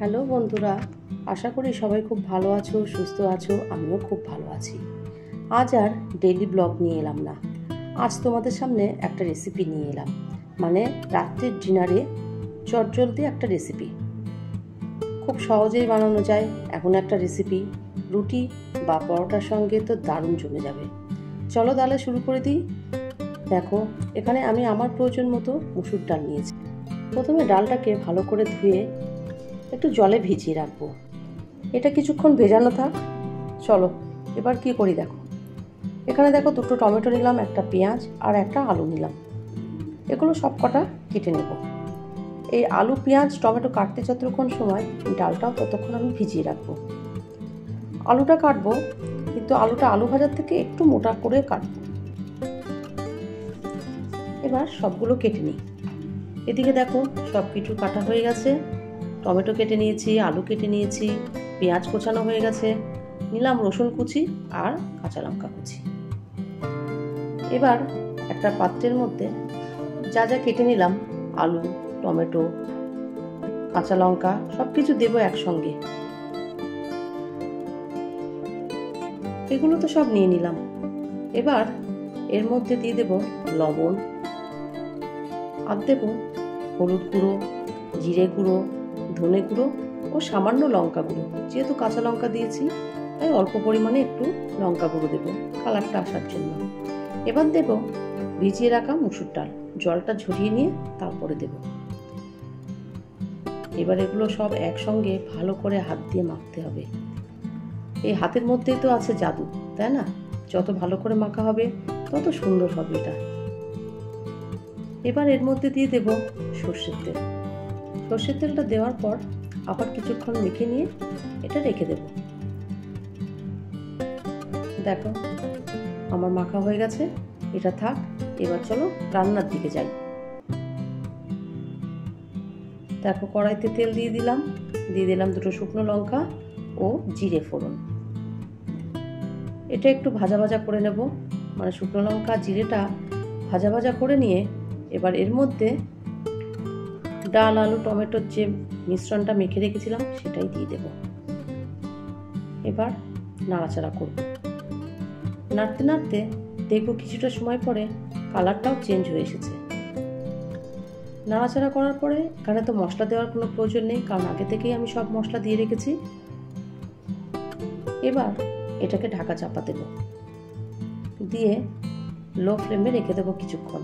Hello বন্ধুরা, আশা করি সবাই খুব ভালো আছো, সুস্থ আছো। আমিও খুব ভালো আছি। আজ আর ডেইলি ব্লগ নিয়ে এলাম না। আজ তোমাদের সামনে একটা রেসিপি নিয়ে এলাম, মানে রাত্রির ডিনারে চটজলদি একটা রেসিপি। খুব সহজেই বানানো যায় এমন একটা রেসিপি। রুটি বা পরোটার সঙ্গে তো দারুণ জমে যাবে। চলো তাহলে শুরু করে দিই। দেখো, এখানে আমি আমার প্রয়োজন মতো মুসুর ডাল নিয়েছি। প্রথমে ডালটাকে ভালো করে ধুয়ে একটু জলে ভিজিয়ে রাখবো। এটা কিছুক্ষণ ভেজানো থাক। চলো এবার কি করি দেখো। এখানে দেখো, দুটো টমেটো নিলাম, একটা পেঁয়াজ আর একটা আলু নিলাম। এগুলো সব কটা কেটে নেব। এই আলু পেঁয়াজ টমেটো কাটতে যতক্ষণ সময়, ডালটাও ততক্ষণ আমি ভিজিয়ে রাখবো। আলুটা কাটবো, কিন্তু আলুটা আলু ভাজার থেকে একটু মোটা করে কাটবো। এবার সবগুলো কেটে নিই। এদিকে দেখো, সব কিছু কাটা হয়ে গেছে। টমেটো কেটে নিয়েছি, আলু কেটে নিয়েছি, পেঁয়াজ কোচানো হয়ে গেছে, নিলাম রসুন কুচি আর কাঁচা লঙ্কা কুচি। এবার একটা পাত্রের মধ্যে যা যা কেটে নিলাম, আলু, টমেটো, কাঁচা লঙ্কা সব কিছু দেবো একসঙ্গে। এগুলো তো সব নিয়ে নিলাম। এবার এর মধ্যে দিয়ে দেব লবণ, আর দেব হলুদ গুঁড়ো, জিরে গুঁড়ো, ধনে গুঁড়ো ও সামান্য লঙ্কা গুঁড়ো। যেহেতু কাঁচা লঙ্কা দিয়েছি তাই অল্প পরিমাণে একটু লঙ্কা গুঁড়ো দেবো কালারটা আসার জন্য। এবার দেব ভিজিয়ে রাখা মুসুর ডাল, জলটা ঝরিয়ে নিয়ে তারপরে দেব। এবার এগুলো সব একসঙ্গে ভালো করে হাত দিয়ে মাখতে হবে। এই হাতের মধ্যেই তো আছে জাদু, তাই না? যত ভালো করে মাখা হবে তত সুন্দর হবে এটা। এবার এর মধ্যে দিয়ে দেব সর্ষের তেল। সর্ষের তেলটা দেওয়ার পর আবার কিছুক্ষণ মেখে নিয়ে এটা রেখে দেব। দেখো, আমার মাখা হয়ে গেছে, এটা থাক। এবার চলো রান্নার দিকে যাই। দেখো, কড়াইতে তেল দিয়ে দিলাম দুটো শুকনো লঙ্কা ও জিরে ফোড়ন। এটা একটু ভাজা ভাজা করে নেব, মানে শুকনো লঙ্কা জিরেটা ভাজা ভাজা করে নিয়ে এবার এর মধ্যে ডাল, আলু, টমেটোর যে মিশ্রণটা মেখে রেখেছিলাম সেটাই দিয়ে দেব। এবার নাড়াচাড়া করব। নাড়তে নাড়তে দেখব কিছুটা সময় পরে কালারটাও চেঞ্জ হয়ে এসেছে। নাড়াচাড়া করার পরে এখানে তো মশলা দেওয়ার কোনো প্রয়োজন নেই, কারণ আগে থেকেই আমি সব মশলা দিয়ে রেখেছি। এবার এটাকে ঢাকা চাপা দেব, দিয়ে লো ফ্লেমে রেখে দেবো কিছুক্ষণ।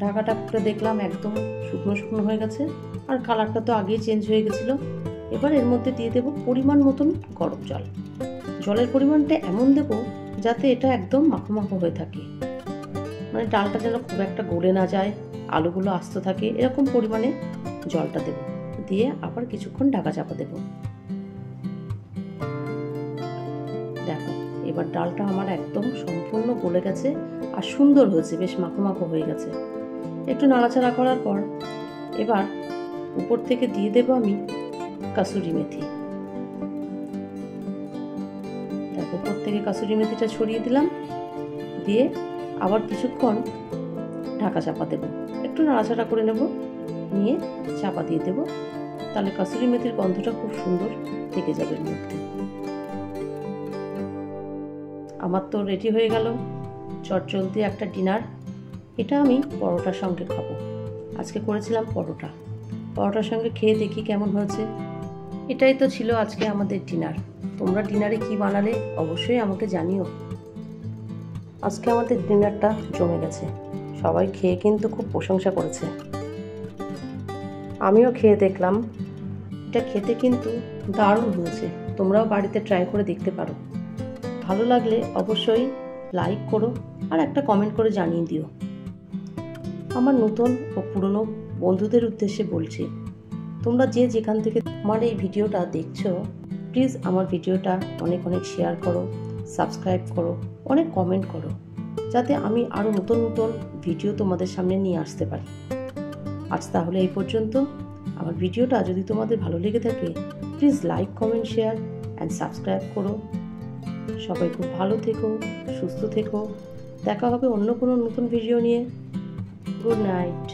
ঢাকাটা খুলে দেখলাম একদম শুকনো শুকনো হয়ে গেছে, আর কালারটা তো আগেই চেঞ্জ হয়ে গেছিলো। এবার এর মধ্যে দিয়ে দেবো পরিমাণ মতন গরম জল। জলের পরিমাণটা এমন দেবো যাতে এটা একদম মাখো মাখো হয়ে থাকে, মানে ডালটা যেন খুব একটা গলে না যায়, আলুগুলো আস্ত থাকে, এরকম পরিমাণে জলটা দেবো। দিয়ে আবার কিছুক্ষণ ঢাকা চাপা দেবো। দেখো, এবার ডালটা আমার একদম সম্পূর্ণ গলে গেছে আর সুন্দর হয়েছে, বেশ মাখো মাখো হয়ে গেছে। একটু নাড়াচাড়া করার পর এবার উপর থেকে দিয়ে দেব আমি কাসুরি মেথি। দেখো, উপর থেকে কাসুরি মেথিটা ছড়িয়ে দিলাম, দিয়ে আবার কিছুক্ষণ ঢাকা চাপা দেব। একটু নাড়াচাড়া করে নেব, নিয়ে চাপা দিয়ে দেব। তাহলে কাসুরি মেথির গন্ধটা খুব সুন্দর থেকে যাবে এর মধ্যে। আমার তো রেডি হয়ে গেল চটজলদি একটা ডিনার। এটা আমি পরোটার সঙ্গে খাবো। আজকে করেছিলাম পরোটার সঙ্গে খেয়ে দেখি কেমন হয়েছে। এটাই তো ছিল আজকে আমাদের ডিনার। তোমরা ডিনারে কি বানালে অবশ্যই আমাকে জানিও। আজকে আমাদের ডিনারটা জমে গেছে, সবাই খেয়ে কিন্তু খুব প্রশংসা করেছে। আমিও খেয়ে দেখলাম, এটা খেতে কিন্তু দারুণ হয়েছে। তোমরাও বাড়িতে ট্রাই করে দেখতে পারো। ভালো লাগলে অবশ্যই লাইক করো আর একটা কমেন্ট করে জানিয়ে দিও। আমার নতুন ও পুরনো বন্ধুদের উদ্দেশ্যে বলছি, তোমরা যে যেখান থেকে আমার এই ভিডিওটা দেখছো, প্লিজ আমার ভিডিওটা অনেক অনেক শেয়ার করো, সাবস্ক্রাইব করো, অনেক কমেন্ট করো, যাতে আমি আরও নতুন নতুন ভিডিও তোমাদের সামনে নিয়ে আসতে পারি। আজ তাহলে এই পর্যন্ত। আমার ভিডিওটা যদি তোমাদের ভালো লেগে থাকে, please like, comment, share and subscribe করো। সবাই খুব ভালো থেকো, সুস্থ থেকো। দেখা হবে অন্য কোনো নতুন ভিডিও নিয়ে। Good night.